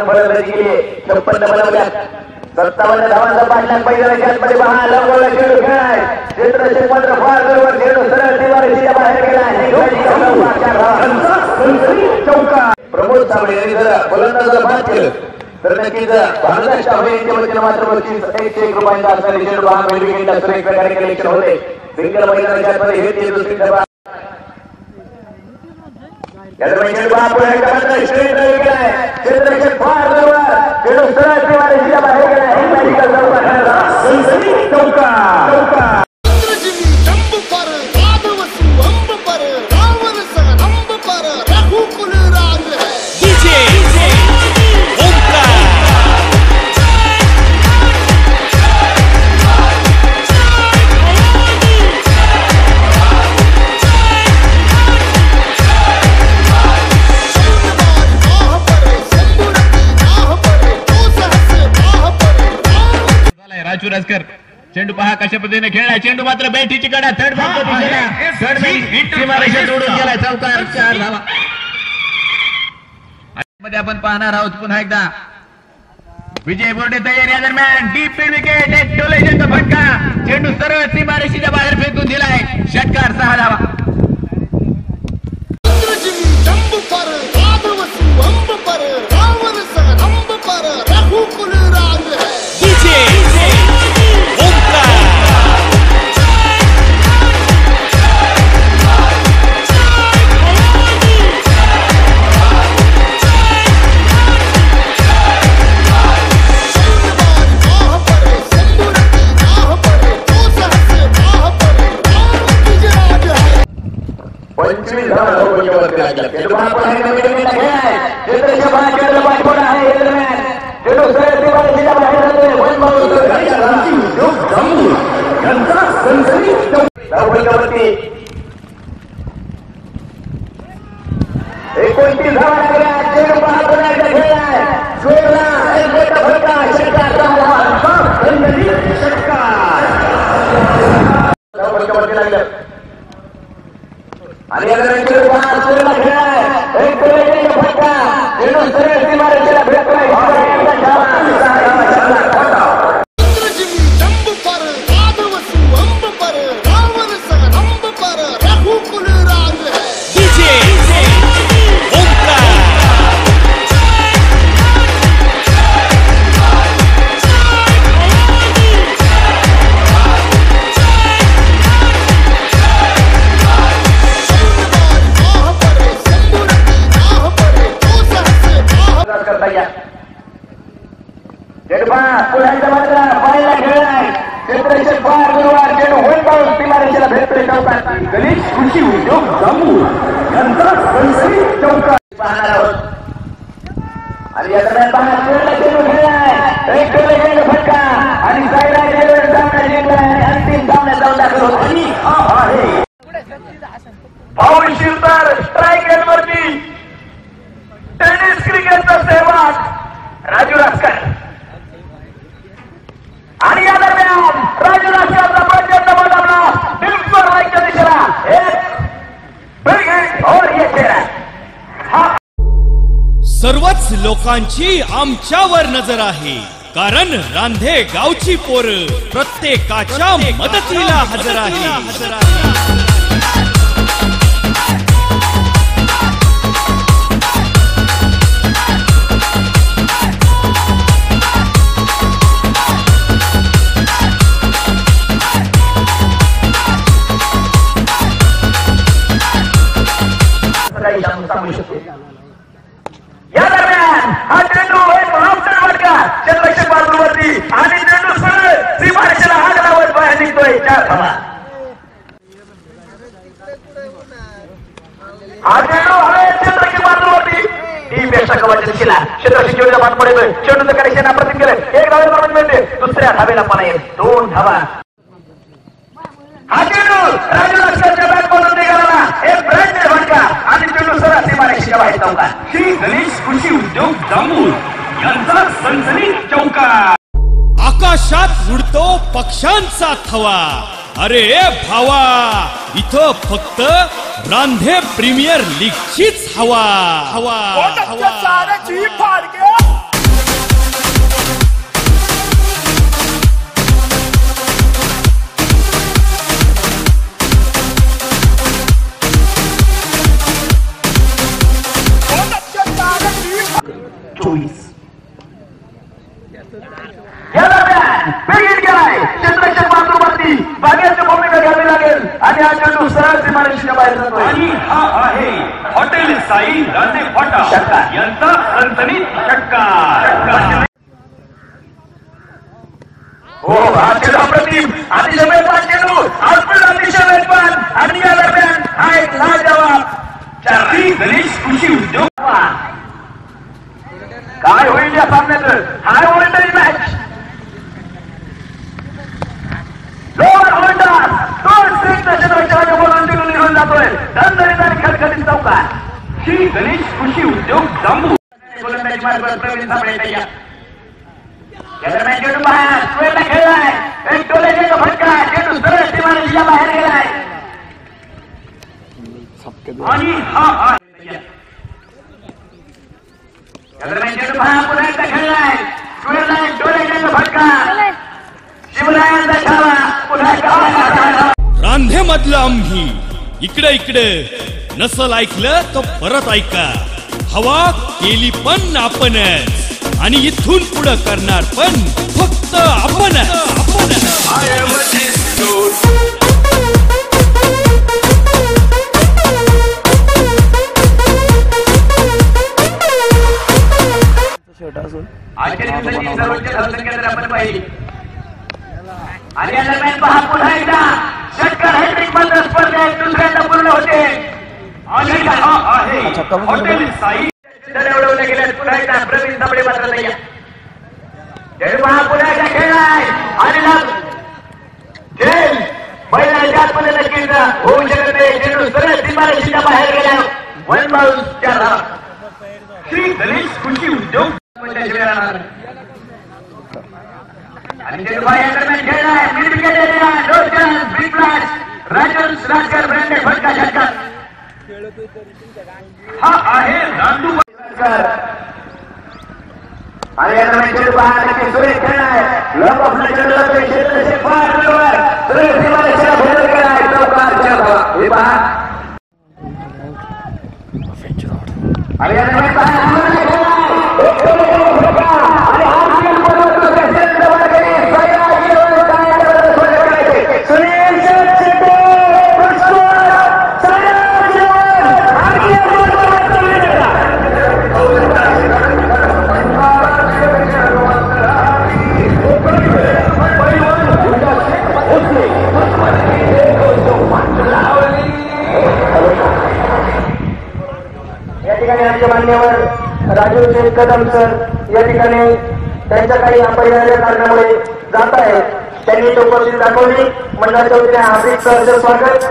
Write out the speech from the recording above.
फलंदाजी केली 56 बनवल्यात 57 धावांचा पाठलाग पहिल्या षटकामध्ये पहा लवकर खेळ खेळाय क्षेत्ररक्षक मात्र फार दूरवर खेळतो सरळ सीमारेषेच्या बाहेर गेला चौका प्रमोद साबळे यांनी जर फलंदाजाला बाद केलं तर नक्कीच भारत स्टाफच्या वतीने मात्र 101 रुपयांचा असणारे चेंडू पहा मेडविकेटला सुरेख प्रकारे कलेक्शन होते सिंगल मैदानाच्या मध्ये हे दुसरी डबा यादरम्यान चेंडू पहा पुढे मात्र स्ट्रेट ड्राइव्ह केलाय क्षेत्ररक्षक फार दूरवर चेंडू सरळ सीमारेषेच्या बाहेर गेला हे मॅजिकल चौका चौका राजकर चेंडू पहा कशा पद्धतीने खेळला चेंडू मात्र बॅटीची कडा थर्ड सीमारेषा जोडून गेला चौकार 4 धावा मध्ये आपण पाहणार आहोत पुन्हा एकदा विजय बोर्डे तयारी दरम्यान डीप मिड विकेट एक टोलेजनचा फटका चेंडू सरळ सीमारेषेच्या बाहेर फेकून दिलाय षटकार 6 धावा सर्वच लोकांची आमच्यावर नजर आहे कारण रांधे गावची पोर प्रत्येकाच्या मदतीला हजर आहे या दरम्यान हा चेंडू चंद्रशेखर बाजूवरती आणि चेंडू सरळ सीमारेषेला हात लावत बाहेर निघतोय 4 धावा हा चेंडू चंद्रशेखर बाजूवरती ही पेक्षा कवच केला चंद्रशेखर चेंडूला बाद पडतोय चेंडूचं कनेक्शन अप्रतिम केलं 1 धावेला मिळते दुसऱ्या धावेला पण 2 धावा हा चेंडू राजू लष्करच्या बॅट बॉलून निघाला एक ब्रँडेड फटका आणि चेंडू सरळ सीमारेषेच्या बाहेर चौका श्री गणेश कृषी उद्योग जांभूळ यांचा सनसनीत चौका आकाशात उडतो पक्ष्यांचा थवा अरे भावा इथं फक्त रांधे प्रीमियर लीगचीच हवा हवा हवा जातोय आणि हा आहे हॉटेल साई राणे फाटा षटकार. यांचा सनसनीत षटकार. हो हा चेंडू अप्रतिम अतिशय वेगवान चेंडू आजपर्यंत अतिशय वेगवान आणि या दरम्यान हा एक लाजवाब श्री गणेश कृषी उद्योग काय होईल या सामन्यात high voltage match lower holder दोन स्ट्रिंगचा क्षेत्ररक्षकाच्या बोलून निघून जातोय दणदणीत आणि खटखटीत चौकार श्री गणेश कृषी उद्योग जांबू गोलंदाजी मार्गावर प्रवीण साबळे तयार या दरम्यान चेंडू बाहेर स्क्वेअरला खेळलाय एक डोळ्याचा फटका चेंडू सरळ सीमारेषेच्या बाहेर गेलाय आणि हा आहे या दरम्यान चेंडू बाहेर पुन्हा एकदा खेळलाय स्क्वेअरला एक डोळ्याचा फटका शिवरायांचा छावा पुन्हा एकदा रांधे मधलं आम्ही इकडे इकडे नसल ऐकलं तर परत ऐका हवा केली पण आपणच आणि इथून पुढे करणार पण फक्त आपणच. आजच्या दिवसाची सर्वोच्च धावसंख्या जर आपण पाहिली आणि या दरम्यान पहा पुन्हा एकदा षटकार हॅट्रिक मात्र स्पर्धेत दुसऱ्यांदा पूर्ण होते आणि हा आहे हॉटेल साई उडवल्या गेल्या पुन्हा एकदा प्रवीण साबळे मात्र तयार चेंडू पहा पुन्हा एकदा खेळलाय आणि खेळ बैलाच्या आतमध्ये नक्कीच होऊ शकत नाही चेंडू सरळ सीमारेषेच्या बाहेर गेला 1 बाउन्सच्या धावा श्री गणेश कृषी उद्योग आणि चेंडू पहा या दरम्यान खेळलाय mid wicket area no chance big flash Rajan Rajkar branded फटका षटकार हा आहे रांडू आणि या दरम्यान चेंडू पहा नक्की सुरेश खेळलाय लॉक ऑफ चेंडूला क्षेत्र फार बरोबर सुरेश सीमारेषेला भेदून गेलाय चौकारच्या धावा हे पहा आणि या दरम्यान पहा मान्यवर राजीव शेख कदम सर या ठिकाणी त्यांच्या काही अपरिहार्य कारणामुळे जात आहेत त्यांनी तो उपस्थित दाखवली मंडळाच्या वतीने हार्दिक सहर्ष स्वागत.